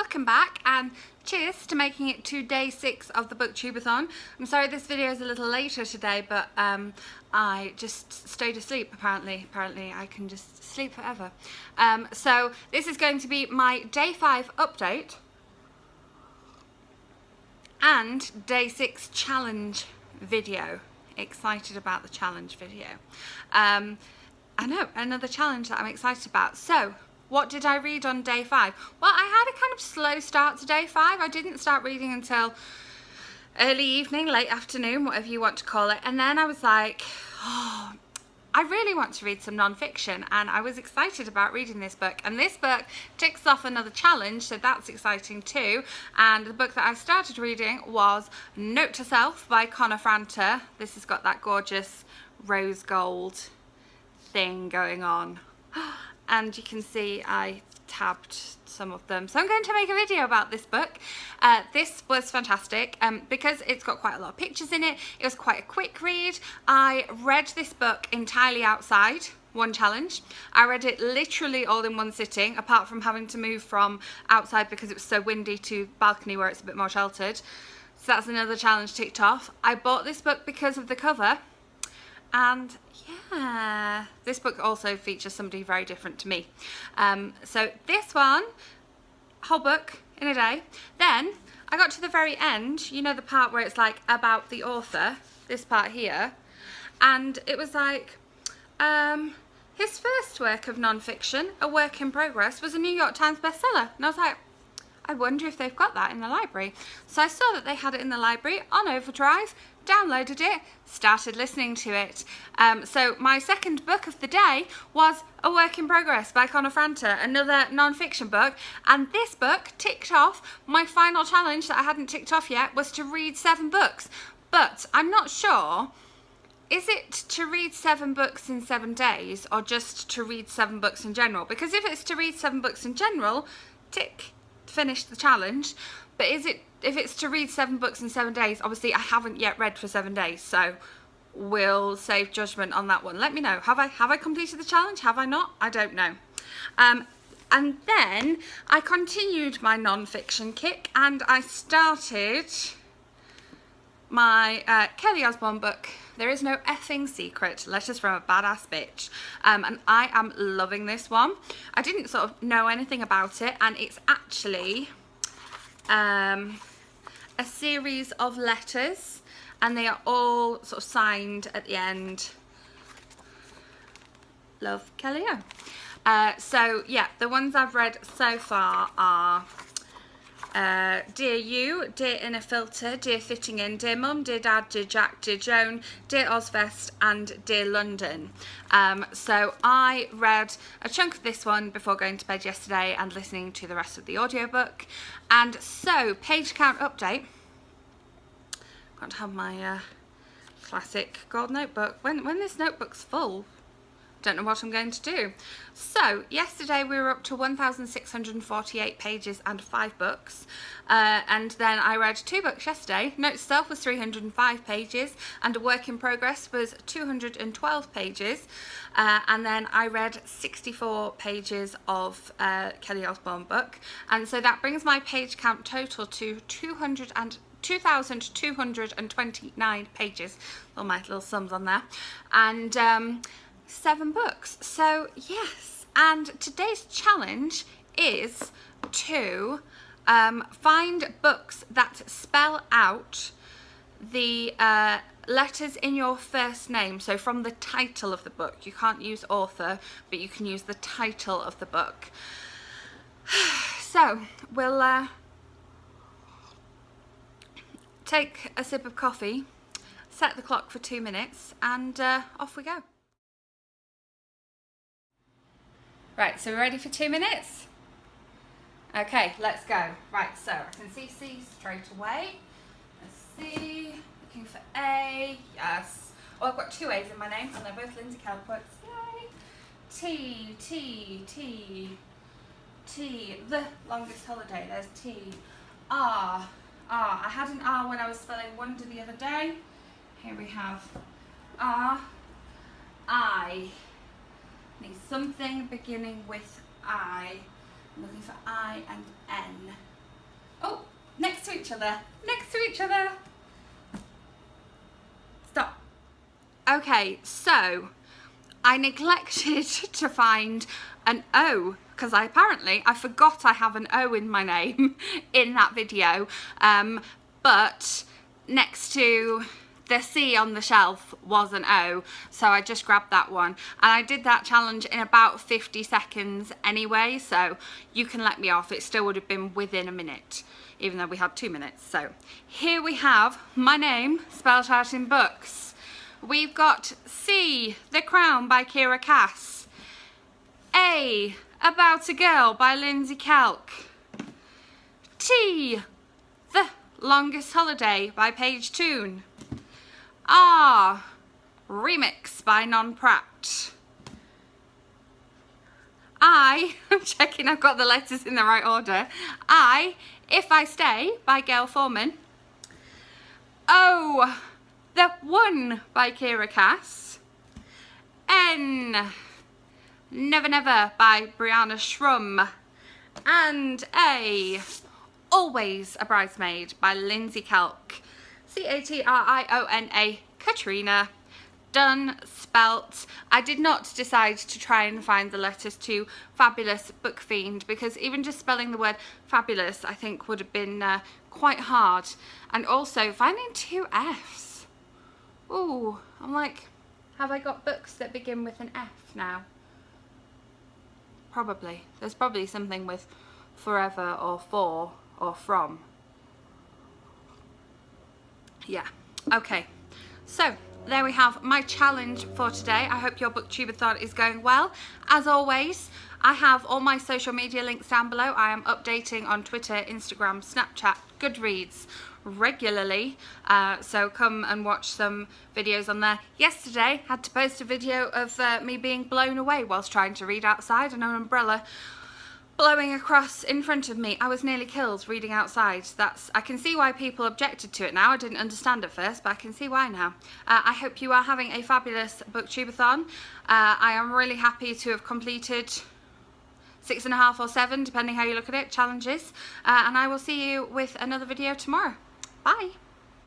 welcome back and cheers to making it to day 6 of the BookTubeAthon. I'm sorry this video is a little later today, but I just stayed asleep apparently. Apparently I can just sleep forever. So this is going to be my day 5 update and day 6 challenge video. Excited about the challenge video. I know, another challenge that I'm excited about. So what did I read on day 5? Well, I had a kind of slow start to day 5. I didn't start reading until early evening, late afternoon, whatever you want to call it. And then I was like, oh, I really want to read some non-fiction, and I was excited about reading this book. And this book ticks off another challenge, so that's exciting too. And the book that I started reading was Note to Self by Connor Franta. This has got that gorgeous rose gold thing going on. And you can see I tabbed some of them, so I'm going to make a video about this book. This was fantastic because it's got quite a lot of pictures in it. It was quite a quick read. I read this book entirely outside, one challenge. I read it literally all in one sitting, apart from having to move from outside because it was so windy to balcony where it's a bit more sheltered. So that's another challenge ticked off. I bought this book because of the cover. And yeah, this book also features somebody very different to me. So this one, whole book in a day. Then I got to the very end, you know, the part where it's like about the author, this part here. And it was like, his first work of non-fiction, a work in progress, was a New York Times bestseller. And I was like, I wonder if they've got that in the library. So I saw that they had it in the library on Overdrive, downloaded it, started listening to it. So my second book of the day was A Work in Progress by Connor Franta, another non-fiction book. And this book ticked off my final challenge that I hadn't ticked off yet, was to read 7 books. But I'm not sure, is it to read 7 books in 7 days or just to read 7 books in general? Because if it's to read 7 books in general, tick, finish the challenge. But if it's to read 7 books in 7 days, obviously I haven't yet read for 7 days, so we'll save judgment on that one. Let me know. Have I completed the challenge? Have I not? I don't know. And then I continued my non-fiction kick and I started my Kelly Osbourne book, There Is No Effing Secret, Letters from a Badass Bitch. And I am loving this one. I didn't sort of know anything about it, and it's actually a series of letters, and they are all sort of signed at the end, Love, Kelly O. So yeah, the ones I've read so far are Dear You, Dear Inner Filter, Dear Fitting In, Dear Mum, Dear Dad, Dear Jack, Dear Joan, Dear Ozfest and Dear London. So I read a chunk of this one before going to bed yesterday and listening to the rest of the audiobook. And so, page count update. Got to have my classic gold notebook. When this notebook's full, don't know what I'm going to do. So yesterday we were up to 1,648 pages and 5 books, and then I read 2 books yesterday. Note to Self was 305 pages and A Work in Progress was 212 pages, and then I read 64 pages of Kelly Osbourne book, and so that brings my page count total to 2,229 pages. All my little sums on there, and 7 books. So yes, and today's challenge is to find books that spell out the letters in your first name. So from the title of the book, you can't use author, but you can use the title of the book. So we'll take a sip of coffee, set the clock for 2 minutes, and off we go. Right, so we're ready for 2 minutes? Okay, let's go. Right, so I can see C straight away. Let's see, looking for A, yes. Oh, I've got 2 A's in my name, and they're both Lindsay Kellerquits. Yay! T, T, T, T, the longest holiday, there's T. R, R, I had an R when I was spelling Wonder the other day. Here we have R, I. Need something beginning with I. I'm looking for I and N. Oh, next to each other. Next to each other. Stop. Okay, so I neglected to find an O because I forgot I have an O in my name in that video. But next to the C on the shelf was an O, so I just grabbed that one, and I did that challenge in about 50 seconds anyway, so you can let me off. It still would have been within a minute, even though we had 2 minutes. So here we have my name spelled out in books. We've got C, The Crown by Kira Cass. A, About a Girl by Lindsay Kelk. T, The Longest Holiday by Paige Toon. R, Remix by Non Pratt. I, I'm checking I've got the letters in the right order. I, If I Stay by Gail Foreman. O, The One by Kira Cass. N, Never Never by Brianna Shrum. And A, Always a Bridesmaid by Lindsay Kelk. Catriona, Catriona. Done, spelt. I did not decide to try and find the letters to Fabulous Book Fiend, because even just spelling the word fabulous I think would have been quite hard. And also finding 2 F's. Ooh, I'm like, have I got books that begin with an F now? Probably. There's probably something with forever or for or from. Yeah, okay. So there we have my challenge for today. I hope your BookTubeAthon is going well. As always, I have all my social media links down below. I am updating on Twitter, Instagram, Snapchat, Goodreads regularly, so come and watch some videos on there. Yesterday had to post a video of me being blown away whilst trying to read outside, and an umbrella blowing across in front of me. I was nearly killed reading outside. I can see why people objected to it now. I didn't understand at first, but I can see why now. I hope you are having a fabulous BookTubeAthon. I am really happy to have completed 6.5 or 7, depending how you look at it, challenges. And I will see you with another video tomorrow. Bye.